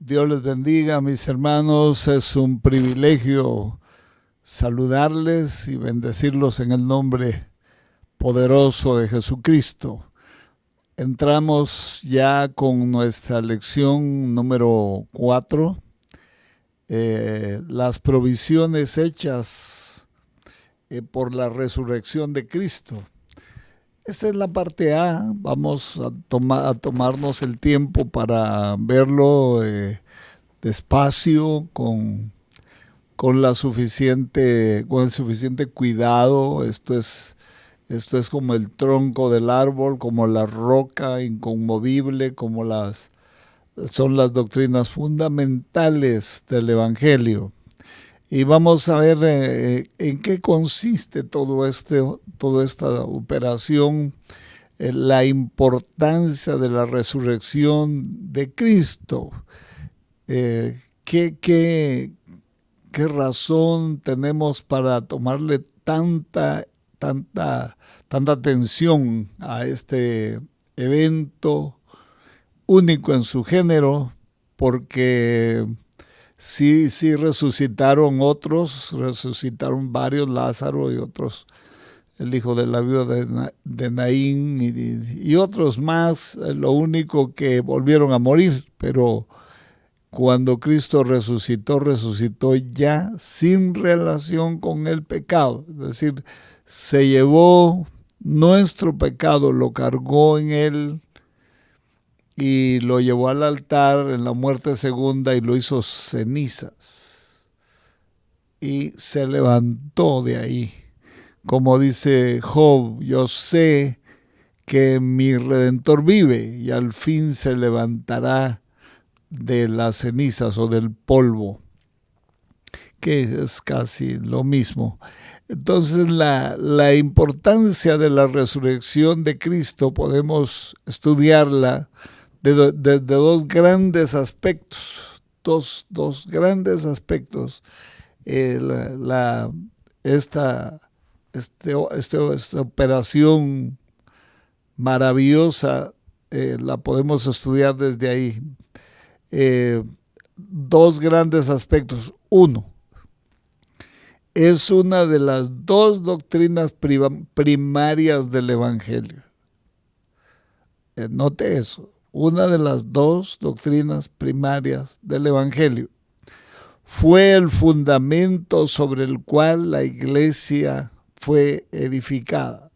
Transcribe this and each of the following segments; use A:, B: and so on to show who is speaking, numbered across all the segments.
A: Dios les bendiga, mis hermanos. Es un privilegio saludarles y bendecirlos en el nombre poderoso de Jesucristo. Entramos ya con nuestra lección número 4, las provisiones hechas por la resurrección de Cristo. Esta es la parte A. Vamos a tomarnos el tiempo para verlo despacio, con el suficiente cuidado. Esto es como el tronco del árbol, como la roca inconmovible, son las doctrinas fundamentales del Evangelio. Y vamos a ver en qué consiste toda esta operación, la importancia de la resurrección de Cristo. ¿Qué razón tenemos para tomarle tanta atención a este evento único en su género? Porque sí resucitaron varios, Lázaro y otros, el hijo de la viuda de Naín y otros más. Lo único que volvieron a morir, pero cuando Cristo resucitó ya sin relación con el pecado. Es decir, se llevó nuestro pecado, lo cargó en él y lo llevó al altar en la muerte segunda y lo hizo cenizas. Y se levantó de ahí. Como dice Job, yo sé que mi Redentor vive y al fin se levantará de las cenizas o del polvo, que es casi lo mismo. Entonces la importancia de la resurrección de Cristo podemos estudiarla de dos grandes aspectos. Dos grandes aspectos. Esta operación maravillosa la podemos estudiar desde ahí. Dos grandes aspectos. Uno, es una de las dos doctrinas primarias del Evangelio. Note eso. Una de las dos doctrinas primarias del Evangelio. Fue el fundamento sobre el cual la iglesia fue edificada.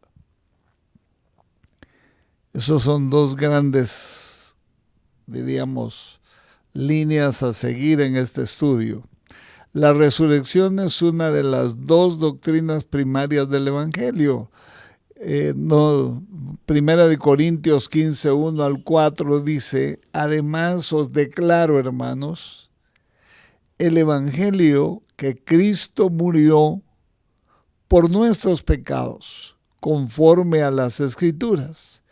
A: Esos son dos grandes, diríamos, líneas a seguir en este estudio. La resurrección es una de las dos doctrinas primarias del Evangelio. Primera de Corintios 15, 1 al 4 dice: además os declaro, hermanos, el Evangelio, que Cristo murió por nuestros pecados, conforme a las Escrituras,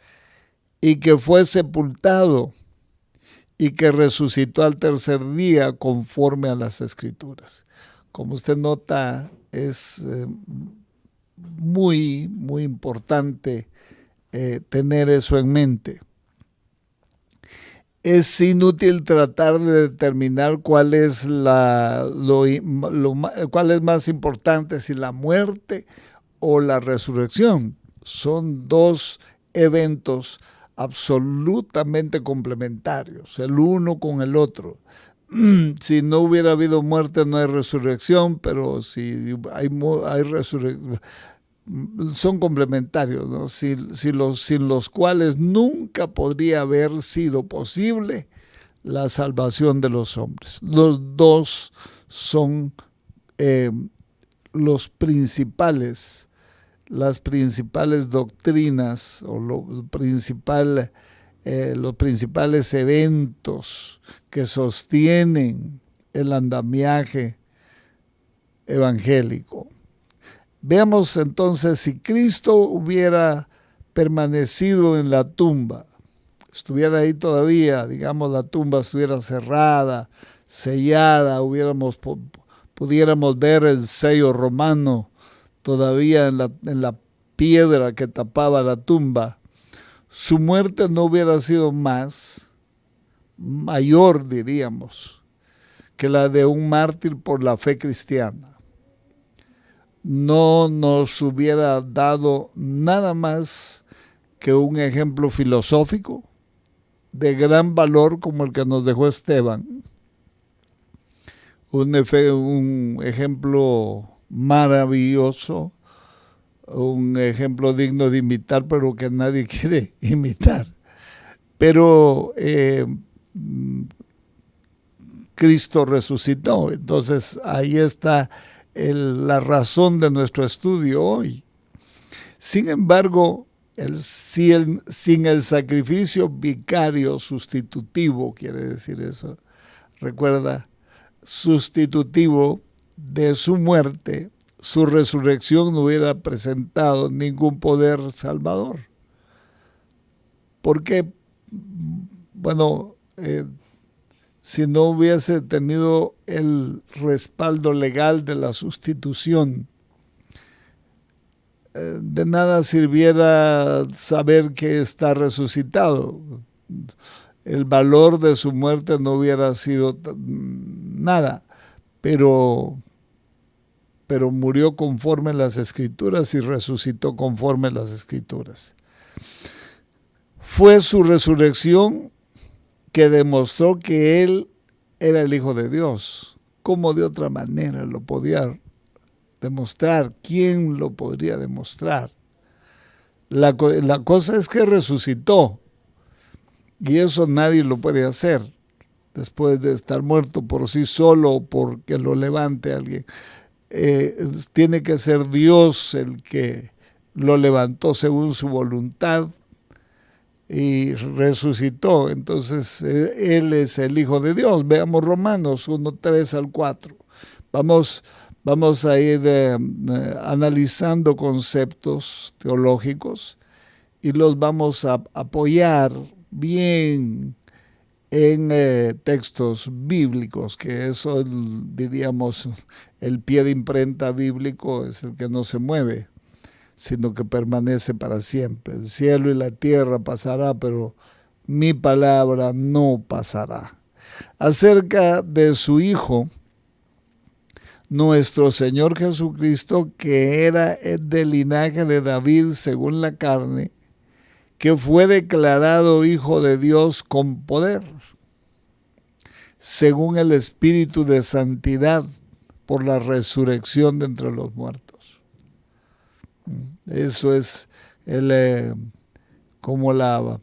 A: y que fue sepultado, y que resucitó al tercer día, conforme a las Escrituras. Como usted nota, es muy importante tener eso en mente. Es inútil tratar de determinar cuál es cuál es más importante, si la muerte o la resurrección. Son dos eventos absolutamente complementarios, el uno con el otro. Si no hubiera habido muerte, no hay resurrección, pero si hay resurrección, son complementarios, ¿no? Sin los cuales nunca podría haber sido posible la salvación de los hombres. Los dos son las principales doctrinas o los principales eventos que sostienen el andamiaje evangélico. Veamos entonces, si Cristo hubiera permanecido en la tumba, estuviera ahí todavía, digamos, la tumba estuviera cerrada, sellada, pudiéramos ver el sello romano todavía en la piedra que tapaba la tumba, su muerte no hubiera sido más mayor, diríamos, que la de un mártir por la fe cristiana. No nos hubiera dado nada más que un ejemplo filosófico de gran valor como el que nos dejó Esteban. Un ejemplo maravilloso, un ejemplo digno de imitar, pero que nadie quiere imitar. Pero Cristo resucitó. Entonces ahí está la razón de nuestro estudio hoy. Sin embargo, sin el sacrificio vicario sustitutivo, quiere decir eso, recuerda, sustitutivo de su muerte, su resurrección no hubiera presentado ningún poder salvador. Porque, bueno, si no hubiese tenido el respaldo legal de la sustitución, de nada sirviera saber que está resucitado. El valor de su muerte no hubiera sido nada, pero murió conforme a las Escrituras y resucitó conforme a las Escrituras. Fue su resurrección que demostró que Él era el Hijo de Dios. ¿Cómo de otra manera lo podía demostrar? ¿Quién lo podría demostrar? La cosa es que resucitó, y eso nadie lo puede hacer después de estar muerto por sí solo o porque lo levante alguien. Tiene que ser Dios el que lo levantó según su voluntad y resucitó. Entonces Él es el Hijo de Dios. Veamos Romanos 1, 3 al 4. Vamos a ir analizando conceptos teológicos y los vamos a apoyar bien en textos bíblicos, que eso, diríamos, el pie de imprenta bíblico es el que no se mueve, sino que permanece para siempre. El cielo y la tierra pasará, pero mi palabra no pasará. Acerca de su Hijo, nuestro Señor Jesucristo, que era del linaje de David según la carne, que fue declarado Hijo de Dios con poder, según el Espíritu de santidad, por la resurrección de entre los muertos. Eso es como la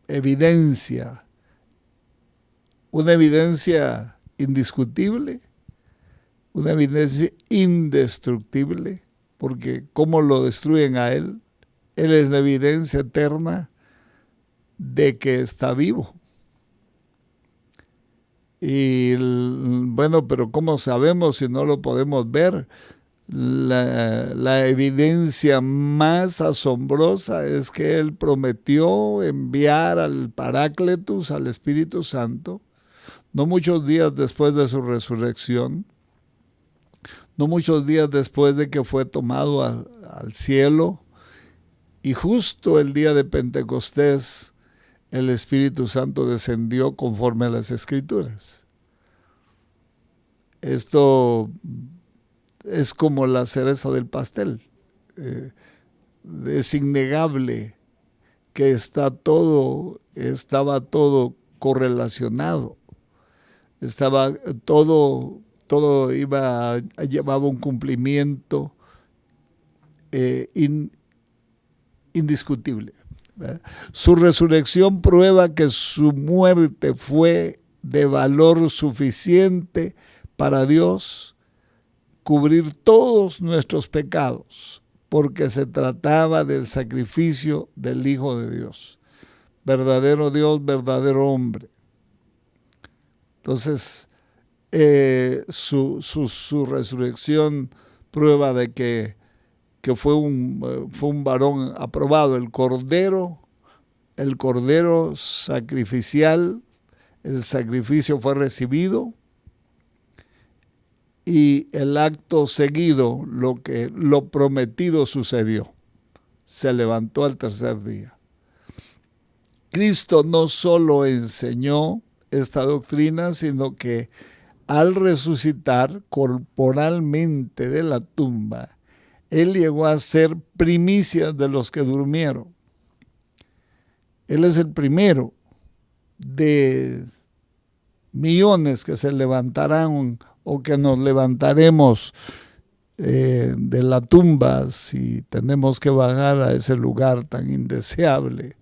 A: evidencia, una evidencia indiscutible, una evidencia indestructible, porque ¿cómo lo destruyen a Él? Él es la evidencia eterna de que está vivo. Y bueno, pero ¿cómo sabemos si no lo podemos ver? La evidencia más asombrosa es que Él prometió enviar al Parácletus, al Espíritu Santo, no muchos días después de su resurrección, no muchos días después de que fue tomado al cielo, y justo el día de Pentecostés el Espíritu Santo descendió conforme a las Escrituras. Esto es como la cereza del pastel. Es innegable que estaba todo correlacionado. Todo llevaba un cumplimiento indiscutible. Su resurrección prueba que su muerte fue de valor suficiente para Dios cubrir todos nuestros pecados, porque se trataba del sacrificio del Hijo de Dios, verdadero Dios, verdadero hombre. Entonces, su resurrección prueba de que fue un varón aprobado, el cordero sacrificial, el sacrificio fue recibido y el acto seguido, lo prometido sucedió. Se levantó al tercer día. Cristo no solo enseñó esta doctrina, sino que al resucitar corporalmente de la tumba, Él llegó a ser primicia de los que durmieron. Él es el primero de millones que se levantarán o que nos levantaremos de la tumba si tenemos que bajar a ese lugar tan indeseable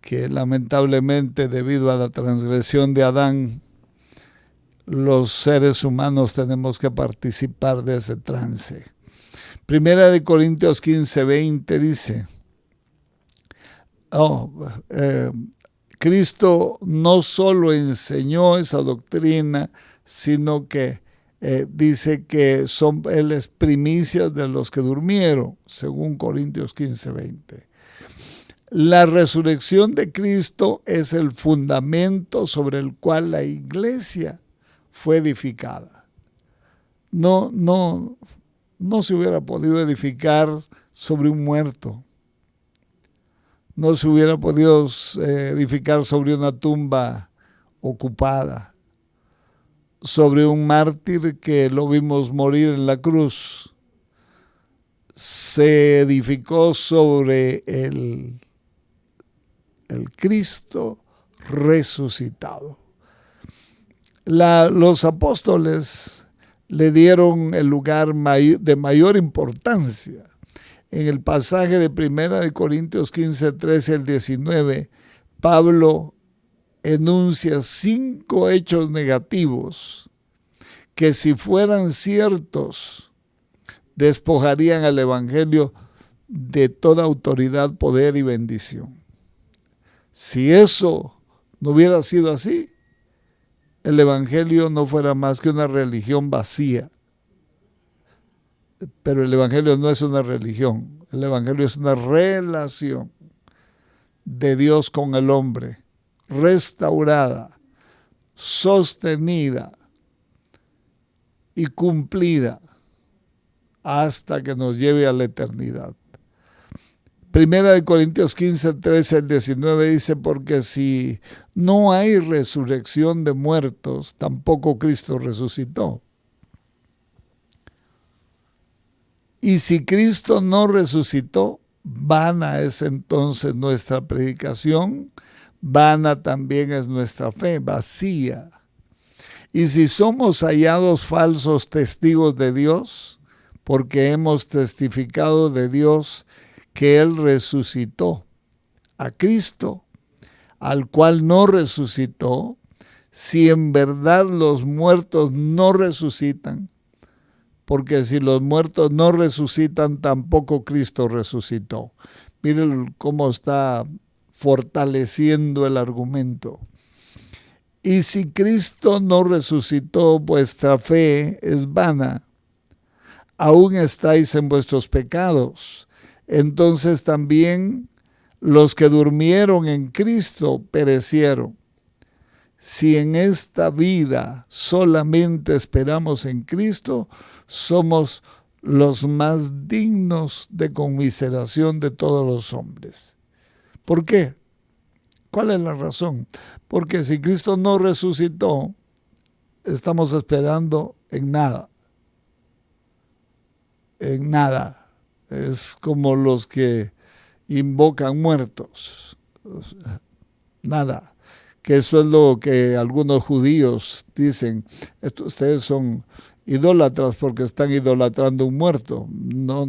A: que lamentablemente debido a la transgresión de Adán, los seres humanos tenemos que participar de ese trance. Primera de Corintios 15:20 dice, Cristo no solo enseñó esa doctrina, sino que dice que Él es primicia de los que durmieron, según Corintios 15:20. La resurrección de Cristo es el fundamento sobre el cual la iglesia fue edificada. No se hubiera podido edificar sobre un muerto. No se hubiera podido edificar sobre una tumba ocupada, sobre un mártir que lo vimos morir en la cruz. Se edificó sobre el Cristo resucitado. Los apóstoles le dieron el lugar de mayor importancia. En el pasaje de 1 Corintios 15, 13 al 19, Pablo enuncia 5 hechos negativos que si fueran ciertos despojarían al evangelio de toda autoridad, poder y bendición. Si eso no hubiera sido así, el evangelio no fuera más que una religión vacía. Pero el evangelio no es una religión, el evangelio es una relación de Dios con el hombre, restaurada, sostenida y cumplida hasta que nos lleve a la eternidad. Primera de Corintios 15, 13 al 19 dice, porque si no hay resurrección de muertos, tampoco Cristo resucitó. Y si Cristo no resucitó, vana es entonces nuestra predicación, vana también es nuestra fe, vacía. Y si somos hallados falsos testigos de Dios, porque hemos testificado de Dios que Él resucitó a Cristo, al cual no resucitó, si en verdad los muertos no resucitan, porque si los muertos no resucitan, tampoco Cristo resucitó. Miren cómo está fortaleciendo el argumento. Y si Cristo no resucitó, vuestra fe es vana. Aún estáis en vuestros pecados. Entonces también los que durmieron en Cristo perecieron. Si en esta vida solamente esperamos en Cristo, somos los más dignos de conmiseración de todos los hombres. ¿Por qué? ¿Cuál es la razón? Porque si Cristo no resucitó, estamos esperando en nada. En nada. Es como los que invocan muertos. Nada. Que eso es lo que algunos judíos dicen. Ustedes son idólatras porque están idolatrando un muerto. No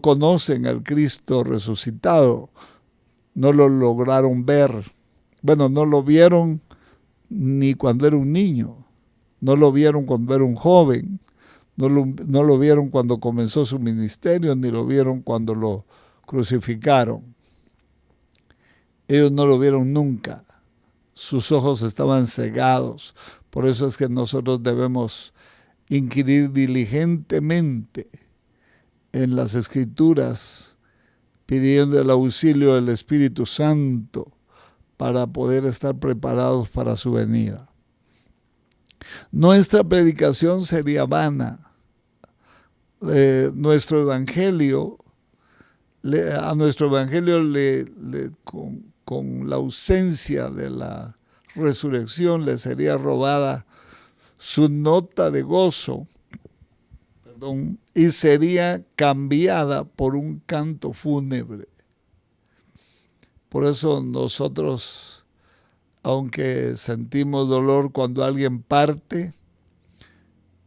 A: conocen al Cristo resucitado. No lo lograron ver. Bueno, no lo vieron ni cuando era un niño. No lo vieron cuando era un joven. No lo vieron cuando comenzó su ministerio, ni lo vieron cuando lo crucificaron. Ellos no lo vieron nunca. Sus ojos estaban cegados. Por eso es que nosotros debemos inquirir diligentemente en las Escrituras, pidiendo el auxilio del Espíritu Santo para poder estar preparados para su venida. Nuestra predicación sería vana. Nuestro evangelio a nuestro evangelio con la ausencia de la resurrección le sería robada su nota de gozo, y sería cambiada por un canto fúnebre. Por eso nosotros, aunque sentimos dolor cuando alguien parte,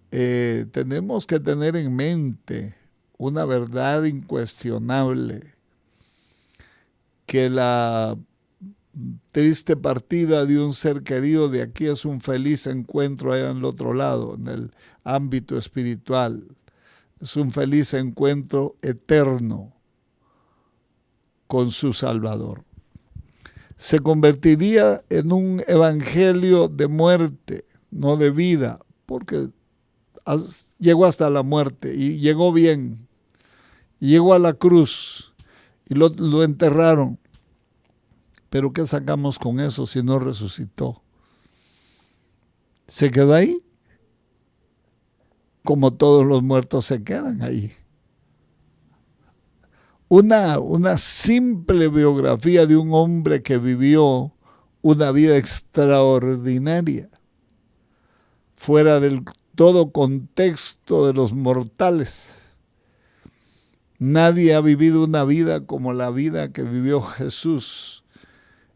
A: tenemos que tener en mente una verdad incuestionable, que la triste partida de un ser querido de aquí es un feliz encuentro allá en el otro lado, en el ámbito espiritual. Es un feliz encuentro eterno con su Salvador. Se convertiría en un evangelio de muerte, no de vida, porque llegó hasta la muerte y llegó bien. Llegó a la cruz y lo enterraron. Pero ¿qué sacamos con eso si no resucitó? ¿Se quedó ahí? Como todos los muertos se quedan ahí. Una simple biografía de un hombre que vivió una vida extraordinaria, fuera del todo contexto de los mortales. Nadie ha vivido una vida como la vida que vivió Jesús,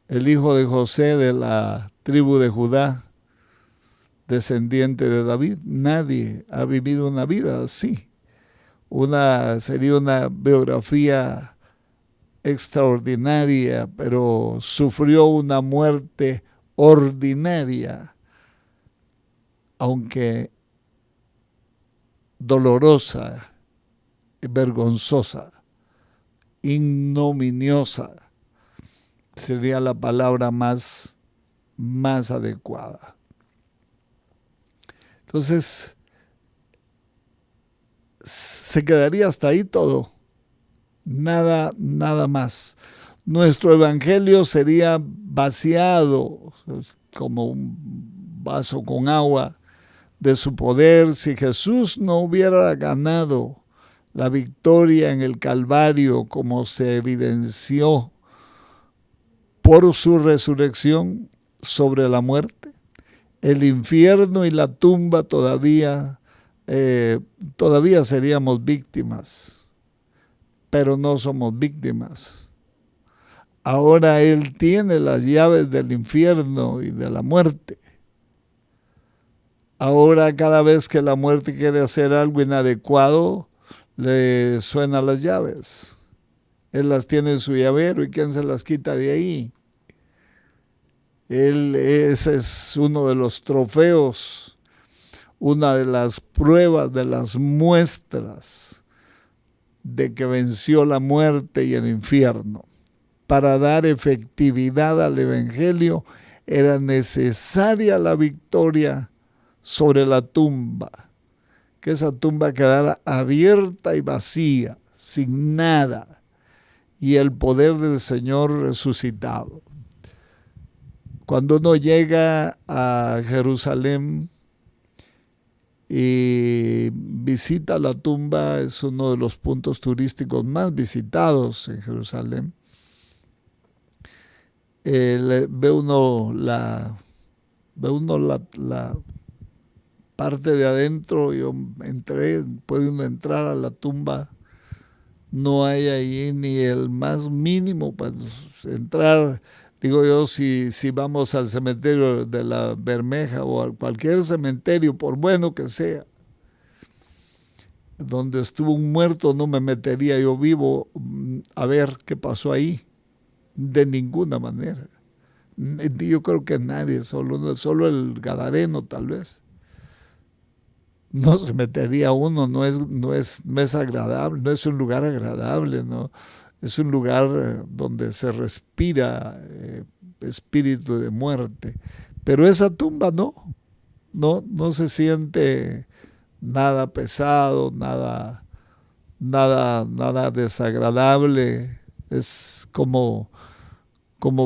A: el hijo de José de la tribu de Judá, descendiente de David. Nadie ha vivido una vida así. Sería una biografía extraordinaria, pero sufrió una muerte ordinaria, aunque dolorosa, vergonzosa, ignominiosa, sería la palabra más adecuada. Entonces, se quedaría hasta ahí todo, nada más. Nuestro evangelio sería vaciado como un vaso con agua de su poder si Jesús no hubiera ganado la victoria en el Calvario, como se evidenció por su resurrección sobre la muerte. El infierno y la tumba todavía seríamos víctimas, pero no somos víctimas. Ahora Él tiene las llaves del infierno y de la muerte. Ahora cada vez que la muerte quiere hacer algo inadecuado, le suenan las llaves. Él las tiene en su llavero, ¿y quién se las quita de ahí? Ese es uno de los trofeos, una de las pruebas, de las muestras de que venció la muerte y el infierno. Para dar efectividad al evangelio era necesaria la victoria sobre la tumba, que esa tumba quedara abierta y vacía, sin nada, y el poder del Señor resucitado. Cuando uno llega a Jerusalén y visita la tumba, es uno de los puntos turísticos más visitados en Jerusalén. Ve uno la parte de adentro. Yo entré, puede uno entrar a la tumba, no hay ahí ni el más mínimo para entrar. Digo yo, si vamos al cementerio de la Bermeja o a cualquier cementerio, por bueno que sea, donde estuvo un muerto, no me metería yo vivo a ver qué pasó ahí, de ninguna manera. Yo creo que nadie, solo el gadareno tal vez. No se metería uno, no es agradable, no es un lugar agradable, no. Es un lugar donde se respira espíritu de muerte. Pero esa tumba no se siente nada pesado, nada desagradable. Es como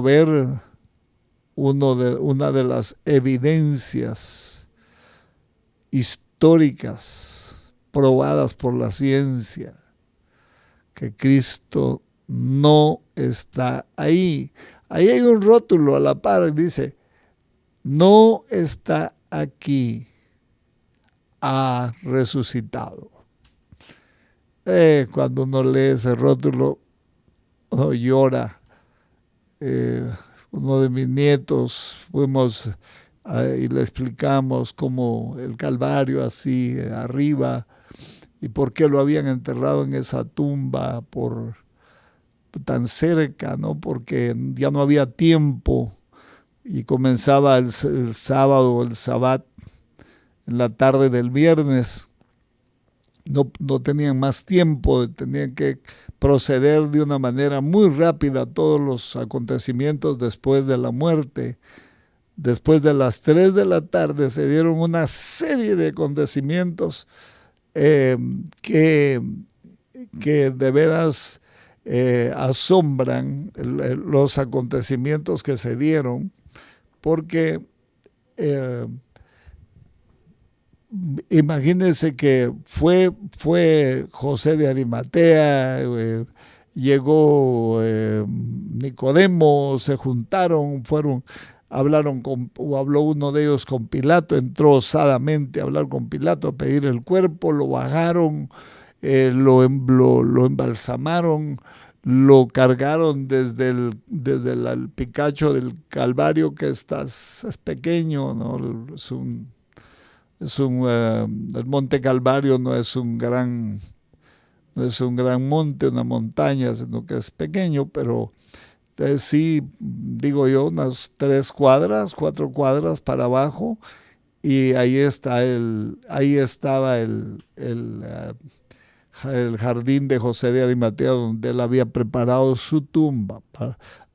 A: ver una de las evidencias históricas probadas por la ciencia, que Cristo no está ahí. Ahí hay un rótulo a la par que dice, no está aquí, ha resucitado. Cuando uno lee ese rótulo, uno llora. Uno de mis nietos fuimos y le explicamos cómo el Calvario así arriba y por qué lo habían enterrado en esa tumba por tan cerca, ¿no? Porque ya no había tiempo y comenzaba el sábado, el sabbat, en la tarde del viernes. No tenían más tiempo, tenían que proceder de una manera muy rápida a todos los acontecimientos después de la muerte. Después de las 3 de la tarde se dieron una serie de acontecimientos que de veras asombran los acontecimientos que se dieron, porque imagínense que fue José de Arimatea, llegó Nicodemo, se juntaron, habló uno de ellos con Pilato, entró osadamente a hablar con Pilato, a pedir el cuerpo, lo bajaron, lo embalsamaron, lo cargaron desde el picacho del Calvario, que es pequeño, ¿no? El Monte Calvario no es un gran monte, una montaña, sino que es pequeño, pero sí, digo yo, unas 4 cuadras para abajo, y ahí estaba el jardín de José de Arimatea, donde él había preparado su tumba,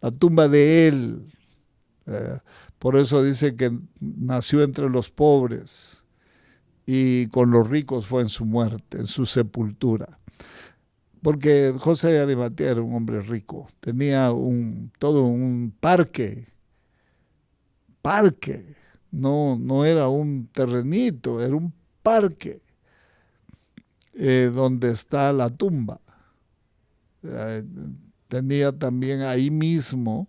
A: la tumba de él. Por eso dice que nació entre los pobres y con los ricos fue en su muerte, en su sepultura. Porque José de Arimatea era un hombre rico, tenía todo un parque, no era un terrenito, era un parque donde está la tumba. Tenía también ahí mismo,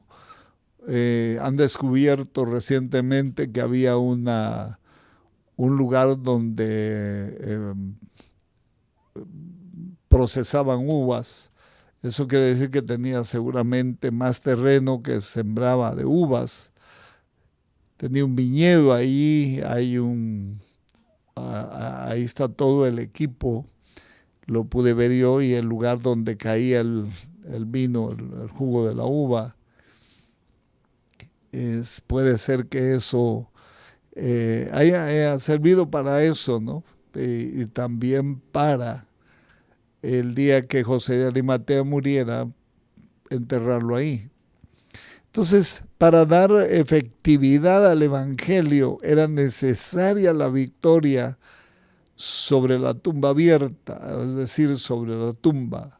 A: han descubierto recientemente que había un lugar donde procesaban uvas. Eso quiere decir que tenía seguramente más terreno que sembraba de uvas. Tenía un viñedo ahí, ahí está todo el equipo, lo pude ver yo, y el lugar donde caía el vino, el jugo de la uva. Puede ser que eso haya servido para eso, ¿no? Y también para el día que José de Arimatea muriera, enterrarlo ahí. Entonces, para dar efectividad al Evangelio era necesaria la victoria sobre la tumba abierta, es decir, sobre la tumba.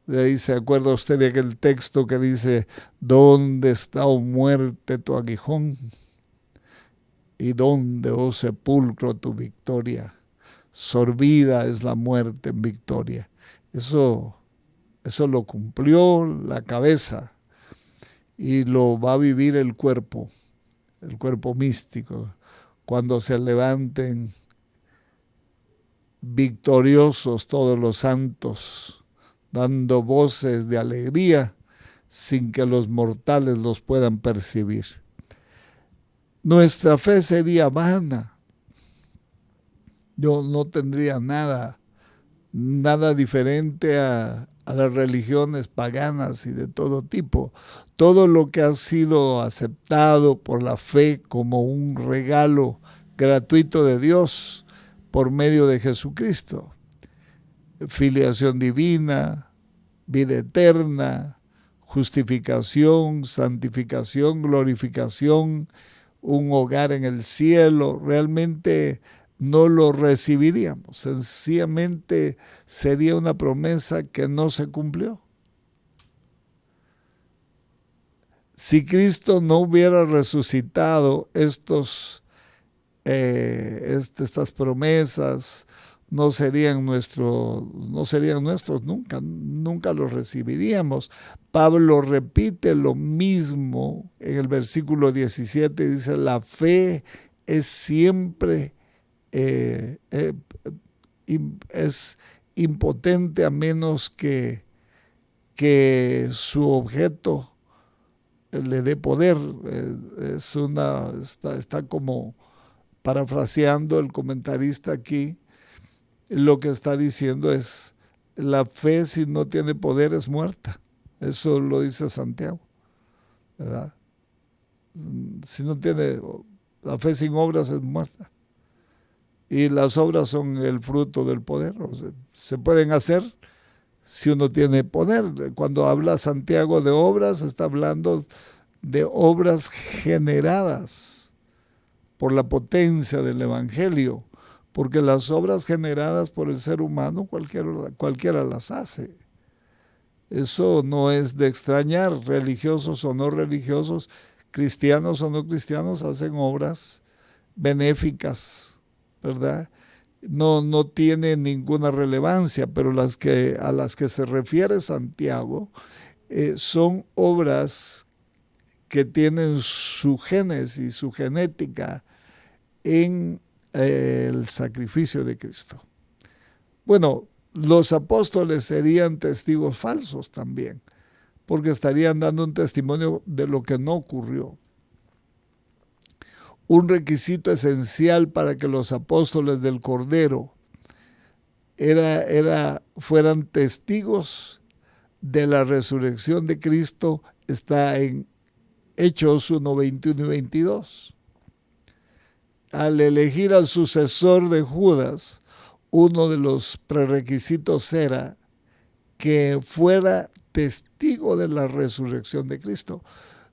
A: De ahí se acuerda usted de aquel texto que dice, ¿dónde está, oh muerte, tu aguijón? ¿Y dónde, oh sepulcro, tu victoria? Sorbida es la muerte en victoria. Eso lo cumplió la cabeza y lo va a vivir el cuerpo místico, cuando se levanten victoriosos todos los santos, dando voces de alegría sin que los mortales los puedan percibir. Nuestra fe sería vana. Yo no tendría nada diferente a las religiones paganas y de todo tipo. Todo lo que ha sido aceptado por la fe como un regalo gratuito de Dios por medio de Jesucristo. Filiación divina, vida eterna, justificación, santificación, glorificación, un hogar en el cielo. Realmente no lo recibiríamos. Sencillamente sería una promesa que no se cumplió. Si Cristo no hubiera resucitado estas promesas no serían nuestros nunca, nunca los recibiríamos. Pablo repite lo mismo en el versículo 17, dice, la fe es siempre es impotente a menos que su objeto le dé poder. Está como parafraseando el comentarista aquí. Lo que está diciendo es, la fe si no tiene poder es muerta. Eso lo dice Santiago, ¿verdad? Si no tiene, la fe sin obras es muerta. Y las obras son el fruto del poder. O sea, se pueden hacer si uno tiene poder. Cuando habla Santiago de obras, está hablando de obras generadas por la potencia del Evangelio, porque las obras generadas por el ser humano cualquiera las hace. Eso no es de extrañar, religiosos o no religiosos, cristianos o no cristianos hacen obras benéficas, ¿verdad? No tiene ninguna relevancia, pero a las que se refiere Santiago son obras que tienen su génesis, su genética en el sacrificio de Cristo. Bueno, los apóstoles serían testigos falsos también, porque estarían dando un testimonio de lo que no ocurrió. Un requisito esencial para que los apóstoles del Cordero fueran testigos de la resurrección de Cristo está en Hechos 1, 21 y 22. Al elegir al sucesor de Judas, uno de los prerequisitos era que fuera testigo de la resurrección de Cristo.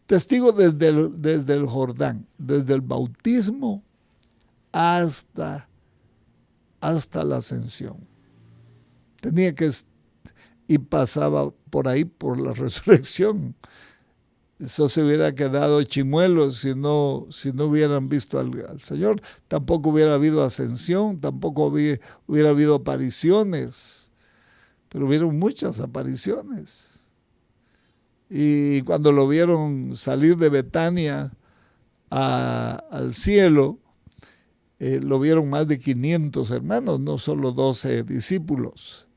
A: Testigo desde el Jordán, desde el bautismo hasta la ascensión. Tenía que, y pasaba por ahí por la resurrección. Eso se hubiera quedado chimuelo si no hubieran visto al Señor. Tampoco hubiera habido ascensión, tampoco hubiera habido apariciones, pero hubieron muchas apariciones. Y cuando lo vieron salir de Betania al cielo, lo vieron más de 500 hermanos, no solo 12 discípulos.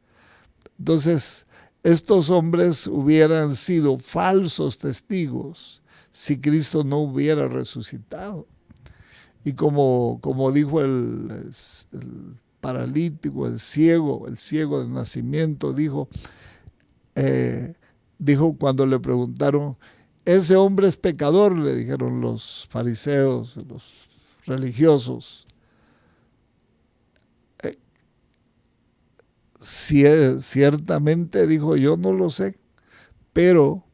A: Entonces, estos hombres hubieran sido falsos testigos si Cristo no hubiera resucitado. Y como dijo el paralítico, el ciego de nacimiento, dijo cuando le preguntaron, ese hombre es pecador, le dijeron los fariseos, los religiosos. Ciertamente dijo, yo no lo sé, pero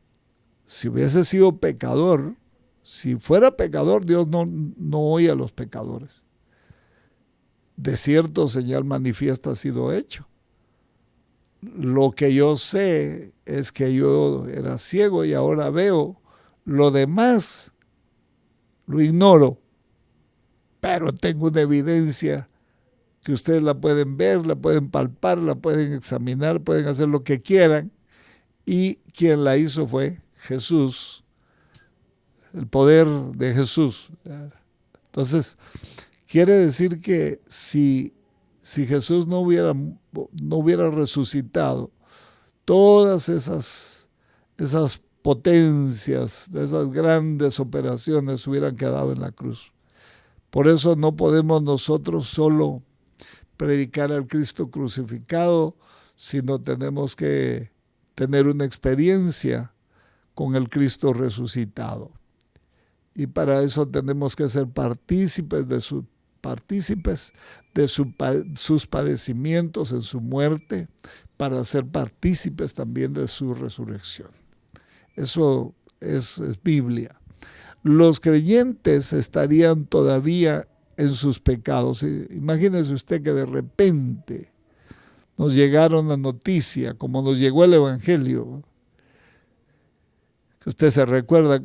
A: si hubiese sido pecador, si fuera pecador, Dios no oye a los pecadores. De cierto, señal manifiesta ha sido hecho. Lo que yo sé es que yo era ciego y ahora veo. Lo demás lo ignoro, pero tengo una evidencia que ustedes la pueden ver, la pueden palpar, la pueden examinar, pueden hacer lo que quieran. Y quien la hizo fue Jesús, el poder de Jesús. Entonces, quiere decir que si Jesús no hubiera resucitado, todas esas potencias, esas grandes operaciones hubieran quedado en la cruz. Por eso no podemos nosotros solo predicar al Cristo crucificado, sino tenemos que tener una experiencia con el Cristo resucitado. Y para eso tenemos que ser partícipes de sus padecimientos en su muerte, para ser partícipes también de su resurrección. Eso es Biblia. Los creyentes estarían todavía en sus pecados. Imagínese usted que de repente nos llegara una noticia, como nos llegó el Evangelio, que usted se recuerda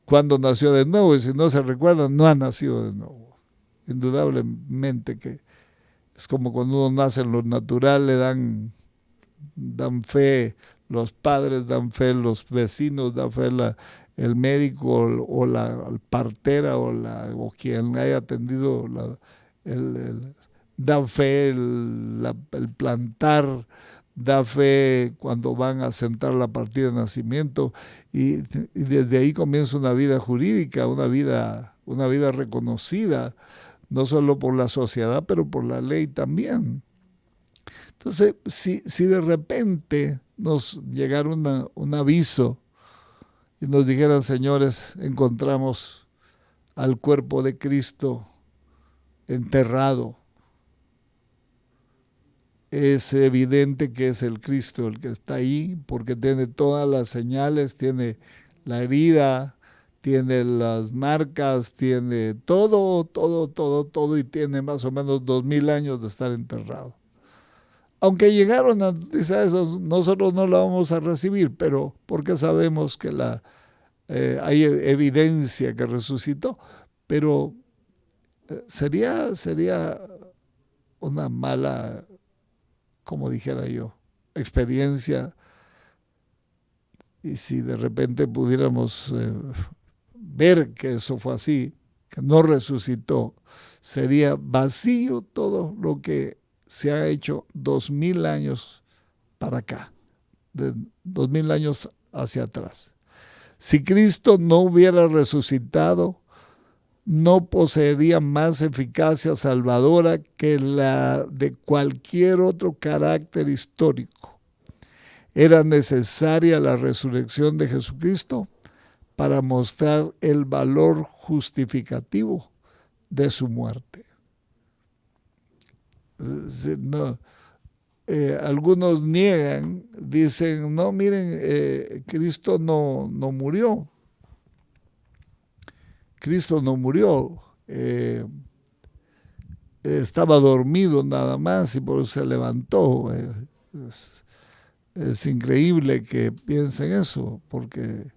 A: cuando nació de nuevo, y si no se recuerda, no ha nacido de nuevo. Indudablemente que Es como cuando uno nace en lo natural, le dan fe los padres, dan fe los vecinos, dan fe el médico o la partera o quien haya atendido, dan fe el plantar, da fe cuando van a sentar la partida de nacimiento y desde ahí comienza una vida jurídica, una vida reconocida, no solo por la sociedad, pero por la ley también. Entonces, si de repente nos llegara un aviso y nos dijeran, señores, encontramos al cuerpo de Cristo enterrado, es evidente que es el Cristo el que está ahí, porque tiene todas las señales, tiene la herida, tiene las marcas, tiene todo, y tiene más o menos 2000 años de estar enterrado. Aunque llegaron a decir eso, nosotros no la vamos a recibir, pero porque sabemos que hay evidencia que resucitó, pero sería una mala, como dijera yo, experiencia. Y si de repente pudiéramos ver que eso fue así, que no resucitó, sería vacío todo lo que se ha hecho 2000 años para acá, de 2000 años hacia atrás. Si Cristo no hubiera resucitado, no poseería más eficacia salvadora que la de cualquier otro carácter histórico. Era necesaria la resurrección de Jesucristo para mostrar el valor justificativo de su muerte. No, algunos niegan, dicen, no, miren, Cristo no murió. Cristo no murió. Estaba dormido nada más y por eso se levantó. Es increíble que piensen eso, porque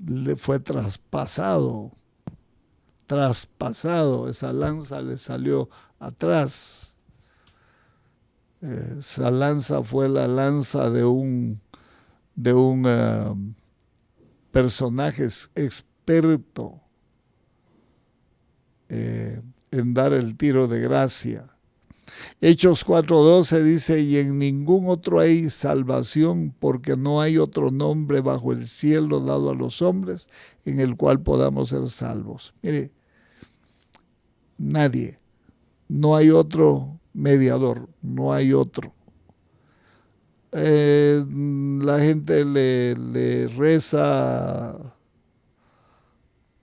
A: le fue traspasado, esa lanza le salió atrás. Esa lanza fue la lanza de un personaje experto en dar el tiro de gracia. Hechos 4:12 dice, y en ningún otro hay salvación, porque no hay otro nombre bajo el cielo dado a los hombres en el cual podamos ser salvos. Mire, nadie, no hay otro mediador, no hay otro. La gente le reza,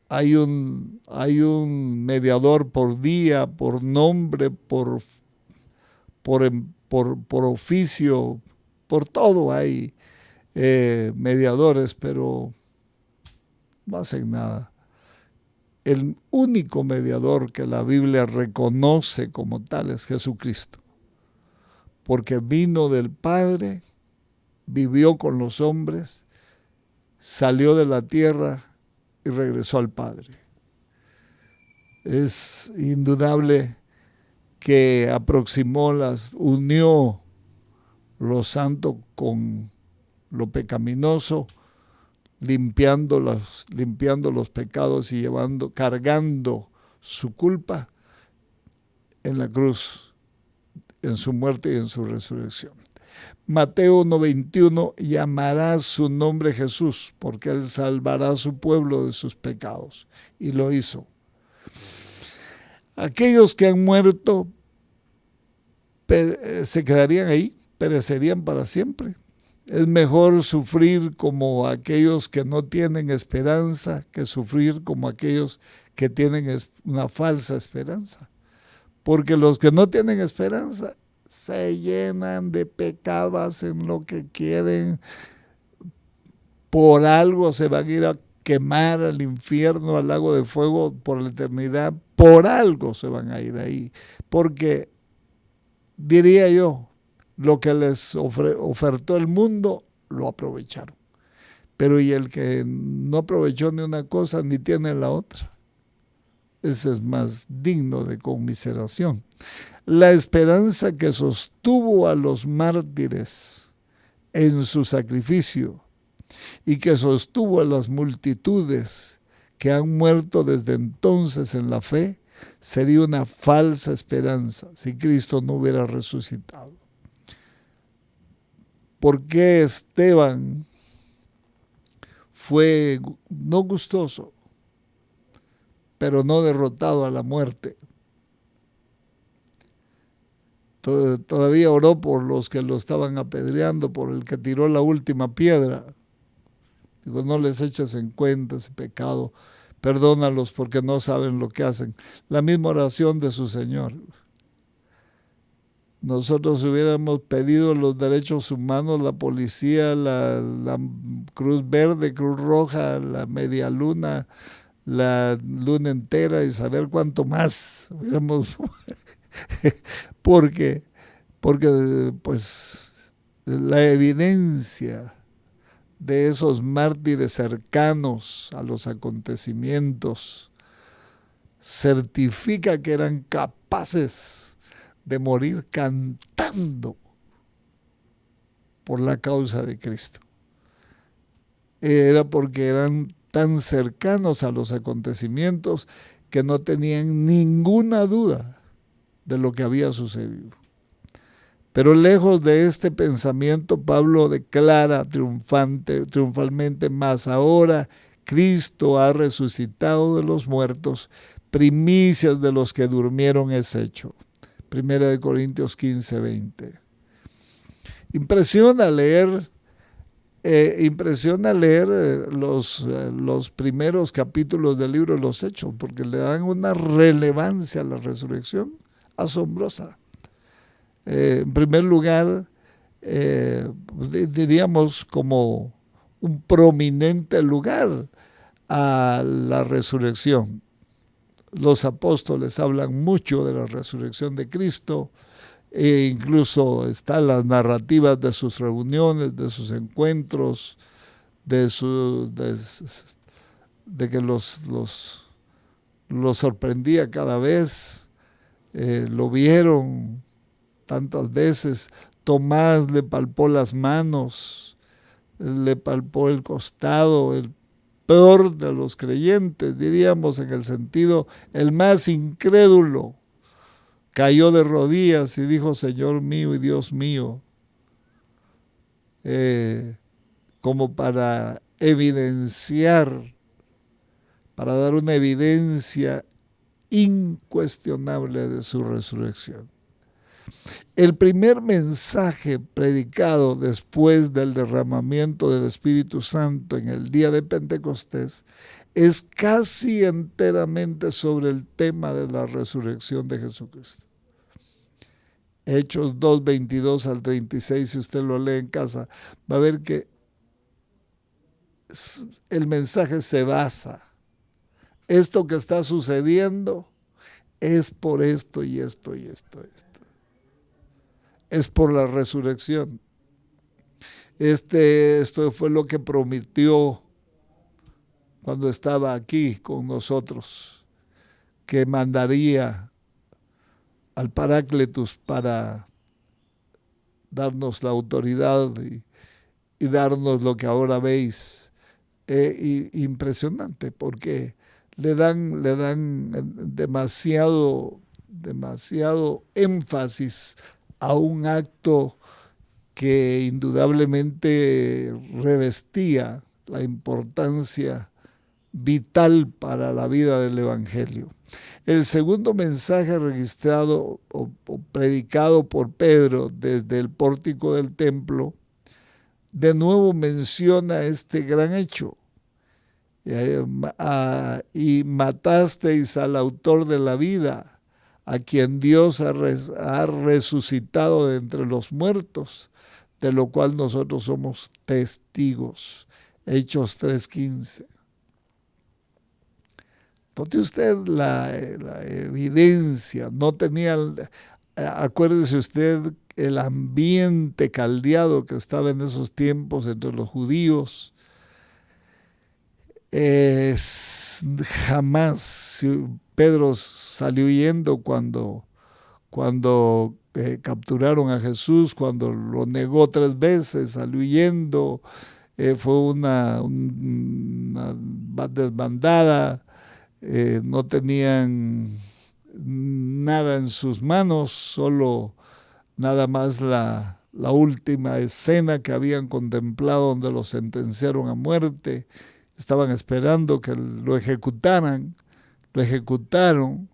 A: hay un mediador por día, por nombre, por oficio, por todo hay mediadores, pero no hacen nada. El único mediador que la Biblia reconoce como tal es Jesucristo, porque vino del Padre, vivió con los hombres, salió de la tierra y regresó al Padre. Es indudable que unió lo santo con lo pecaminoso, limpiando los pecados y cargando su culpa en la cruz, en su muerte y en su resurrección. Mateo 1:21, llamará su nombre Jesús, porque él salvará a su pueblo de sus pecados. Y lo hizo. Aquellos que han muerto se quedarían ahí, perecerían para siempre. Es mejor sufrir como aquellos que no tienen esperanza que sufrir como aquellos que tienen una falsa esperanza. Porque los que no tienen esperanza se llenan de pecado, hacen lo que quieren, por algo se van a ir a quemar al infierno, al lago de fuego por la eternidad, por algo se van a ir ahí, porque diría yo, lo que les ofertó el mundo, lo aprovecharon. Pero y el que no aprovechó ni una cosa, ni tiene la otra. Ese es más digno de conmiseración. La esperanza que sostuvo a los mártires en su sacrificio y que sostuvo a las multitudes que han muerto desde entonces en la fe, sería una falsa esperanza si Cristo no hubiera resucitado. ¿Por qué Esteban fue no gustoso, pero no derrotado a la muerte? Todavía oró por los que lo estaban apedreando, por el que tiró la última piedra. Digo, no les eches en cuenta ese pecado, perdónalos porque no saben lo que hacen. La misma oración de su Señor. Nosotros hubiéramos pedido los derechos humanos, la policía, la Cruz Verde, Cruz Roja, la Media Luna, la Luna entera y saber cuánto más hubiéramos porque pues la evidencia de esos mártires cercanos a los acontecimientos certifica que eran capaces de morir cantando por la causa de Cristo. Era porque eran tan cercanos a los acontecimientos que no tenían ninguna duda de lo que había sucedido. Pero lejos de este pensamiento, Pablo declara triunfalmente, más ahora Cristo ha resucitado de los muertos, primicias de los que durmieron es hecho. 1 Corintios 15, 20. Impresiona leer los primeros capítulos del libro de los Hechos, porque le dan una relevancia a la resurrección asombrosa. En primer lugar, diríamos como un prominente lugar a la resurrección. Los apóstoles hablan mucho de la resurrección de Cristo, e incluso están las narrativas de sus reuniones, de sus encuentros, de que los sorprendía cada vez, lo vieron tantas veces. Tomás le palpó las manos, le palpó el costado, el peor de los creyentes, diríamos, en el sentido, el más incrédulo, cayó de rodillas y dijo, Señor mío y Dios mío, como para evidenciar, para dar una evidencia incuestionable de su resurrección. El primer mensaje predicado después del derramamiento del Espíritu Santo en el día de Pentecostés es casi enteramente sobre el tema de la resurrección de Jesucristo. Hechos 2, 22 al 36, si usted lo lee en casa, va a ver que el mensaje se basa. Esto que está sucediendo es por esto y esto y esto. Es por la resurrección. Esto fue lo que prometió cuando estaba aquí con nosotros, que mandaría al Paráclitus para darnos la autoridad y darnos lo que ahora veis. Impresionante, porque le dan demasiado énfasis a un acto que indudablemente revestía la importancia vital para la vida del Evangelio. El segundo mensaje registrado o predicado por Pedro desde el pórtico del templo, de nuevo menciona este gran hecho. Y matasteis al autor de la vida, a quien Dios ha resucitado de entre los muertos, de lo cual nosotros somos testigos. Hechos 3:15. Note usted la evidencia, no tenía, acuérdese usted el ambiente caldeado que estaba en esos tiempos entre los judíos. Jamás Pedro salió huyendo cuando capturaron a Jesús, cuando lo negó 3 veces, salió huyendo. Fue una desbandada. No tenían nada en sus manos, solo nada más la última escena que habían contemplado donde lo sentenciaron a muerte. Estaban esperando que lo ejecutaran, lo ejecutaron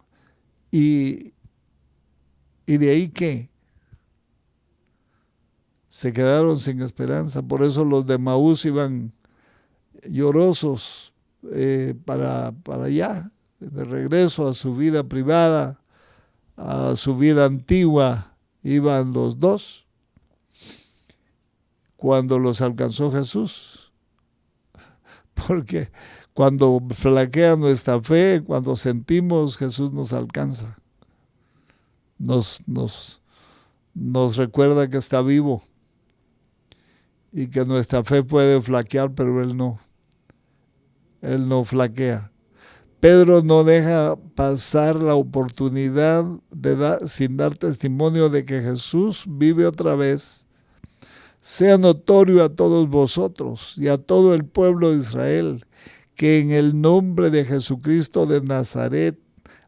A: y de ahí que se quedaron sin esperanza. Por eso los de Maús iban llorosos para allá, de regreso a su vida privada, a su vida antigua. Iban los dos cuando los alcanzó Jesús. Porque cuando flaquea nuestra fe, cuando sentimos, Jesús nos alcanza. Nos recuerda que está vivo y que nuestra fe puede flaquear, pero Él no flaquea. Pedro no deja pasar la oportunidad sin dar testimonio de que Jesús vive otra vez. Sea notorio a todos vosotros y a todo el pueblo de Israel que en el nombre de Jesucristo de Nazaret,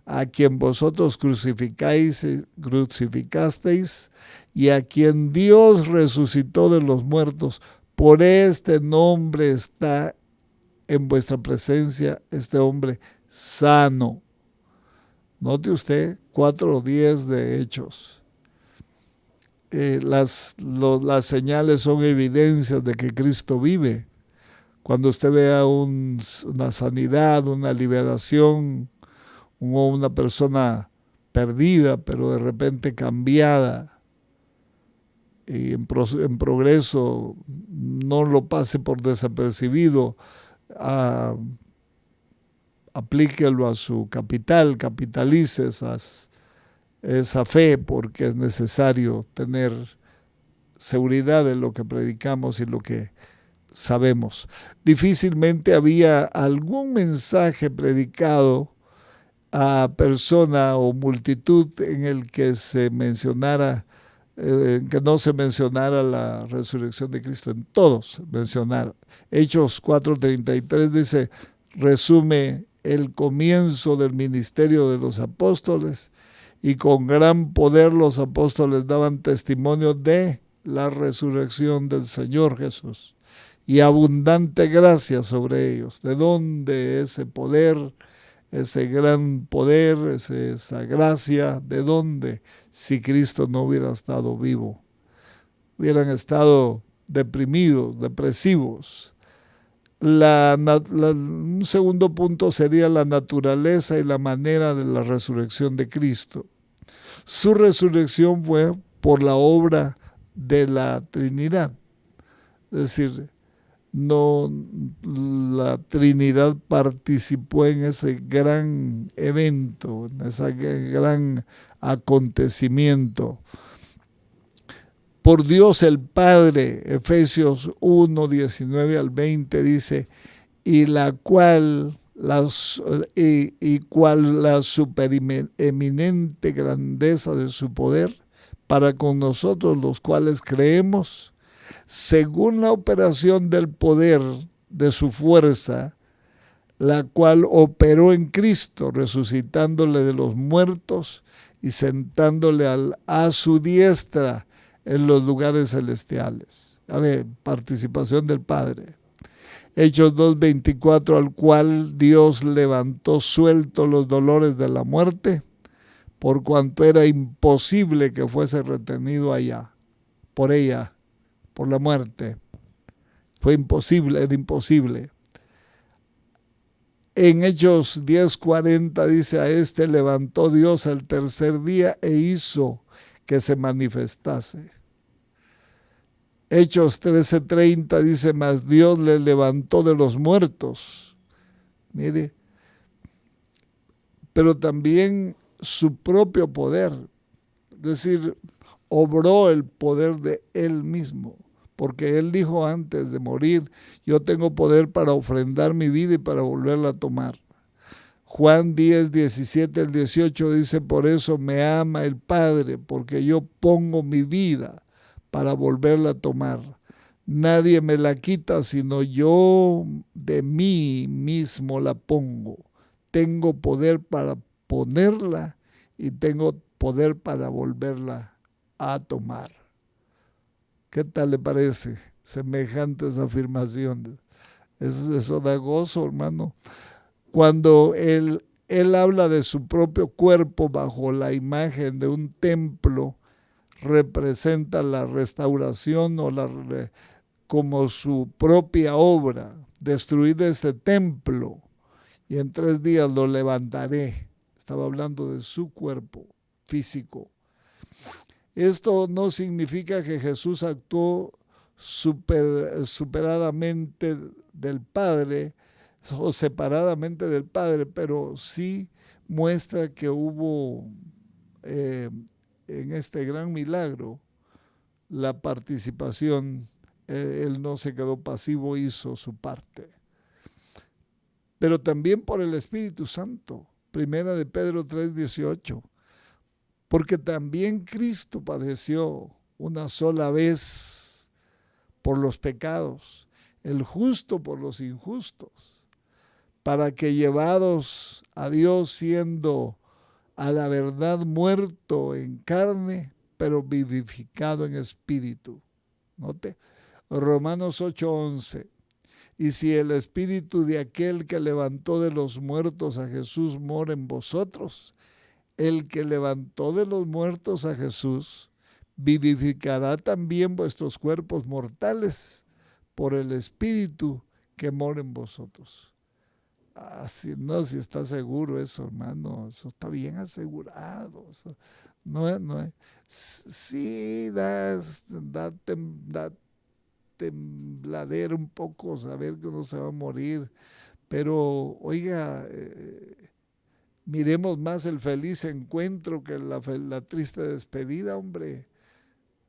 A: a quien vosotros crucificasteis y a quien Dios resucitó de los muertos, por este nombre está en vuestra presencia este hombre sano. Note usted 4:10 de Hechos. Las señales son evidencias de que Cristo vive. Cuando usted vea una sanidad, una liberación, una persona perdida, pero de repente cambiada y en progreso, no lo pase por desapercibido. Aplíquelo a su capital, capitalice esa fe, porque es necesario tener seguridad de lo que predicamos y lo que sabemos. Difícilmente había algún mensaje predicado a persona o multitud en el que se mencionara, que no se mencionara la resurrección de Cristo. En todos mencionar. Hechos 4:33 dice, resume el comienzo del ministerio de los apóstoles, y con gran poder los apóstoles daban testimonio de la resurrección del Señor Jesús, y abundante gracia sobre ellos. ¿De dónde ese poder, ese gran poder, esa gracia? ¿De dónde? Si Cristo no hubiera estado vivo, hubieran estado deprimidos, depresivos. Un segundo punto sería la naturaleza y la manera de la resurrección de Cristo. Su resurrección fue por la obra de la Trinidad. Es decir, no, la Trinidad participó en ese gran evento, en ese gran acontecimiento. Por Dios el Padre, Efesios 1:19-20 dice, y cual la supereminente grandeza de su poder para con nosotros los cuales creemos, según la operación del poder de su fuerza, la cual operó en Cristo, resucitándole de los muertos y sentándole a su diestra en los lugares celestiales. A ver, participación del Padre. Hechos 2:24, al cual Dios levantó suelto los dolores de la muerte, por cuanto era imposible que fuese retenido allá, por ella, por la muerte. Fue imposible, era imposible. En Hechos 10:40 dice, a este levantó Dios al tercer día e hizo que se manifestase. Hechos 13:30 dice, mas Dios le levantó de los muertos. Mire, pero también su propio poder, es decir, obró el poder de Él mismo. porque él dijo antes de morir, yo tengo poder para ofrendar mi vida y para volverla a tomar. Juan 10, 17 al 18 dice, por eso me ama el Padre, porque yo pongo mi vida para volverla a tomar. Nadie me la quita, sino yo de mí mismo la pongo. Tengo poder para ponerla y tengo poder para volverla a tomar. ¿Qué tal le parece semejantes afirmaciones? Eso da gozo, hermano. Cuando él habla de su propio cuerpo bajo la imagen de un templo, representa la restauración o como su propia obra, destruir este templo y en 3 días lo levantaré. Estaba hablando de su cuerpo físico. Esto no significa que Jesús actuó superadamente del Padre o separadamente del Padre, pero sí muestra que hubo en este gran milagro la participación. Él no se quedó pasivo, hizo su parte. Pero también por el Espíritu Santo. Primera de Pedro 3:18. Porque también Cristo padeció una sola vez por los pecados, el justo por los injustos, para que llevados a Dios siendo a la verdad muerto en carne, pero vivificado en espíritu. Note, Romanos 8:11. Y si el espíritu de aquel que levantó de los muertos a Jesús mora en vosotros, el que levantó de los muertos a Jesús vivificará también vuestros cuerpos mortales por el espíritu que mora en vosotros. Si está seguro eso, hermano, eso está bien asegurado. Eso sí, da tembladera un poco saber que uno se va a morir, pero oiga, miremos más el feliz encuentro que la triste despedida, hombre.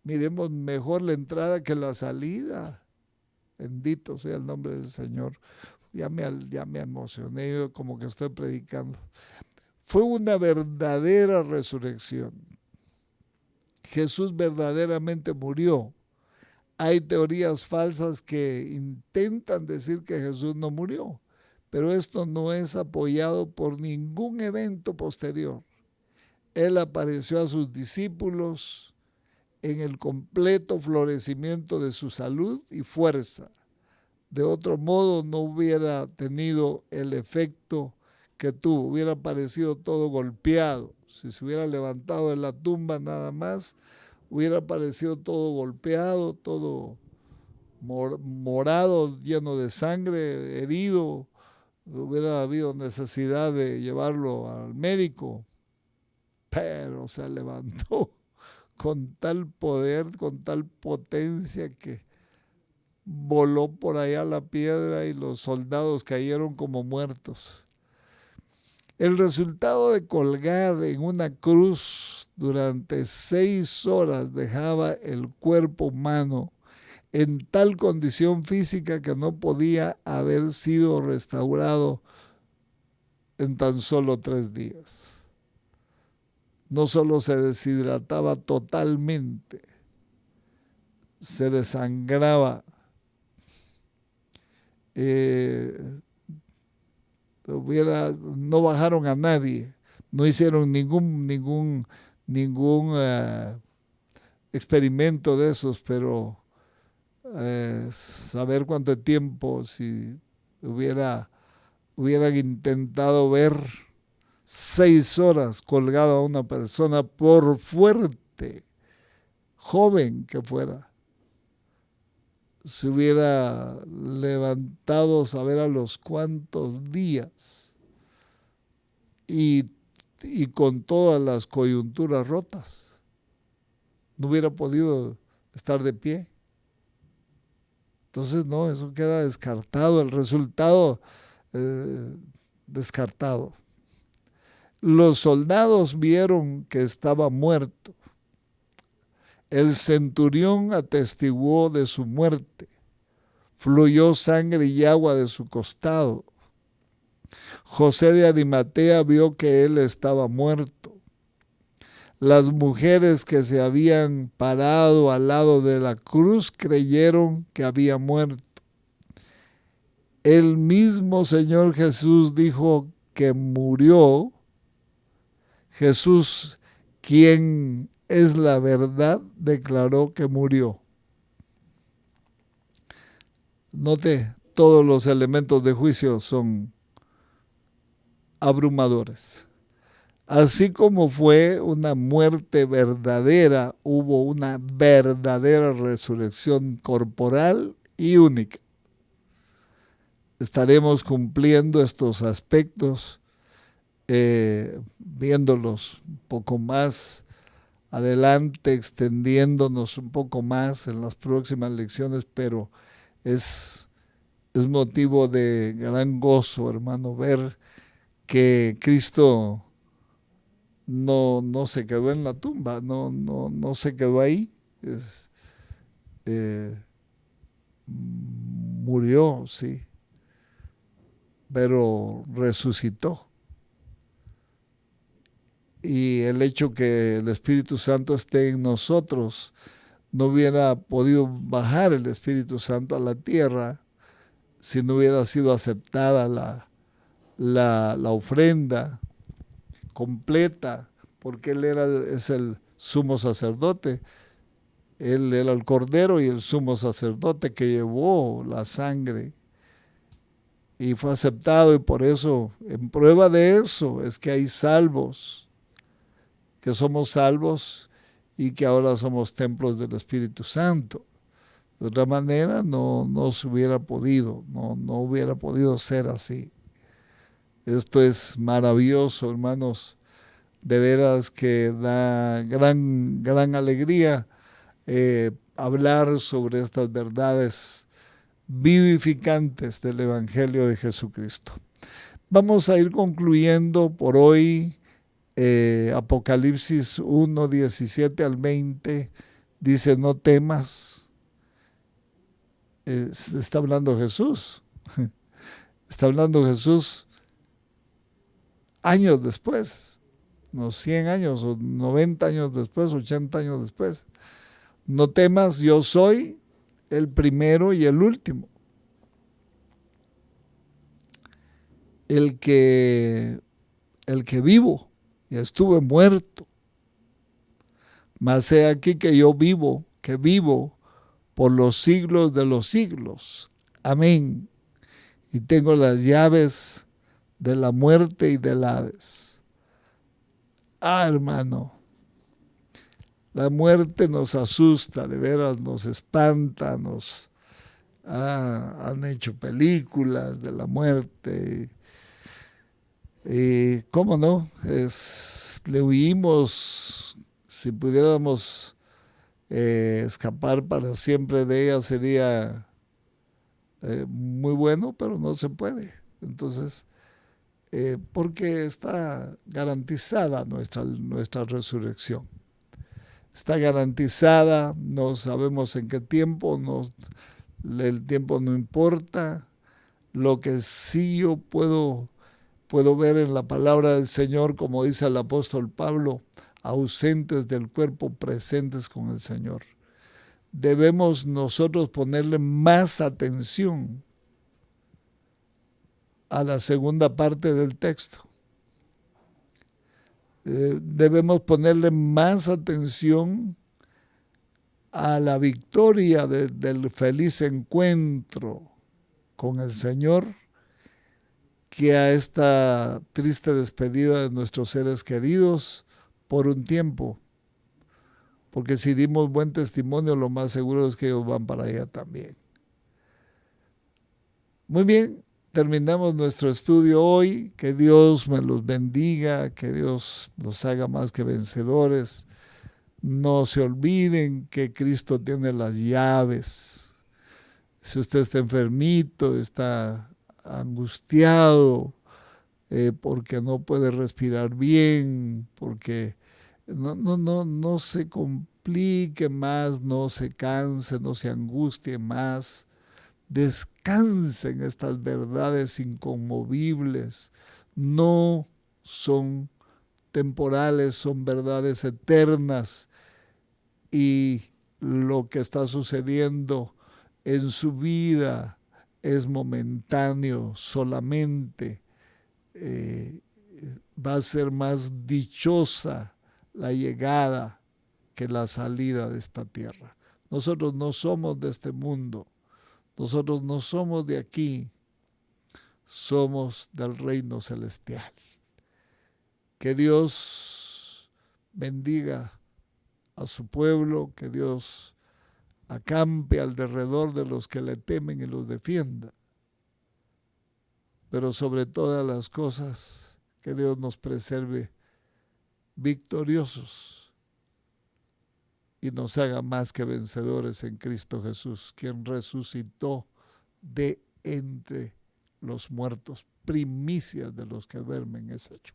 A: Miremos mejor la entrada que la salida. Bendito sea el nombre del Señor. Ya me emocioné, yo como que estoy predicando. Fue una verdadera resurrección. Jesús verdaderamente murió. Hay teorías falsas que intentan decir que Jesús no murió, pero esto no es apoyado por ningún evento posterior. Él apareció a sus discípulos en el completo florecimiento de su salud y fuerza. De otro modo no hubiera tenido el efecto que tuvo, hubiera parecido todo golpeado. Si se hubiera levantado de la tumba nada más, hubiera parecido todo golpeado, todo morado, lleno de sangre, herido. Hubiera habido necesidad de llevarlo al médico, pero se levantó con tal poder, con tal potencia que voló por allá la piedra y los soldados cayeron como muertos. El resultado de colgar en una cruz durante 6 horas dejaba el cuerpo humano en tal condición física que no podía haber sido restaurado en tan solo 3 días. No solo se deshidrataba totalmente, se desangraba. No bajaron a nadie, no hicieron ningún experimento de esos, pero saber cuánto tiempo, si hubieran intentado ver 6 horas colgado a una persona, por fuerte, joven que fuera, se hubiera levantado saber a los cuantos días y con todas las coyunturas rotas. No hubiera podido estar de pie. Entonces, no, eso queda descartado, el resultado descartado. Los soldados vieron que estaba muerto. El centurión atestiguó de su muerte. Fluyó sangre y agua de su costado. José de Arimatea vio que él estaba muerto. Las mujeres que se habían parado al lado de la cruz creyeron que había muerto. El mismo Señor Jesús dijo que murió. Jesús, quien es la verdad, declaró que murió. Note, todos los elementos de juicio son abrumadores. Así como fue una muerte verdadera, hubo una verdadera resurrección corporal y única. Estaremos cumpliendo estos aspectos, viéndolos un poco más adelante, extendiéndonos un poco más en las próximas lecciones, pero es motivo de gran gozo, hermano, ver que Cristo no se quedó en la tumba, no se quedó ahí. Murió, sí, pero resucitó. Y el hecho que el Espíritu Santo esté en nosotros, no hubiera podido bajar el Espíritu Santo a la tierra si no hubiera sido aceptada la ofrenda completa, porque Él es el sumo sacerdote. Él era el cordero y el sumo sacerdote que llevó la sangre y fue aceptado, y por eso, en prueba de eso, es que hay salvos, que somos salvos y que ahora somos templos del Espíritu Santo. De otra manera no se hubiera podido, no hubiera podido ser así. Esto es maravilloso, hermanos, de veras que da gran alegría hablar sobre estas verdades vivificantes del Evangelio de Jesucristo. Vamos a ir concluyendo por hoy. Apocalipsis 1, 17 al 20 dice: no temas. Está hablando Jesús. Está hablando Jesús años después, unos 100 años o 90 años después, 80 años después. No temas, yo soy el primero y el último. El que vivo y estuve muerto. Mas he aquí que yo vivo, que vivo por los siglos de los siglos. Amén. Y tengo las llaves de la muerte y del Hades. Hermano, la muerte nos asusta, de veras nos espanta, han hecho películas de la muerte. Y cómo no, le huimos. Si pudiéramos escapar para siempre de ella sería muy bueno, pero no se puede. Entonces, porque está garantizada nuestra resurrección. Está garantizada, no sabemos en qué tiempo, el tiempo no importa. Lo que sí yo puedo ver en la palabra del Señor, como dice el apóstol Pablo: ausentes del cuerpo, presentes con el Señor. Debemos nosotros ponerle más atención a la segunda parte del texto. Debemos ponerle más atención a la victoria del feliz encuentro con el Señor, que a esta triste despedida de nuestros seres queridos por un tiempo. Porque si dimos buen testimonio, lo más seguro es que ellos van para allá también. Muy bien, terminamos nuestro estudio hoy. Que Dios me los bendiga, que Dios los haga más que vencedores. No se olviden que Cristo tiene las llaves. Si usted está enfermito, está angustiado, porque no puede respirar bien, porque no se complique más, no se canse, no se angustie más. Descanse en estas verdades inconmovibles. No son temporales, son verdades eternas. Y lo que está sucediendo en su vida es momentáneo solamente. Va a ser más dichosa la llegada que la salida de esta tierra. Nosotros no somos de este mundo. Nosotros no somos de aquí. Somos del reino celestial. Que Dios bendiga a su pueblo, que Dios acampe alrededor de los que le temen y los defienda. Pero sobre todas las cosas, que Dios nos preserve victoriosos y nos haga más que vencedores en Cristo Jesús, quien resucitó de entre los muertos, primicias de los que duermen es hecho.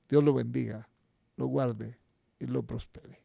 A: Dios lo bendiga, lo guarde y lo prospere.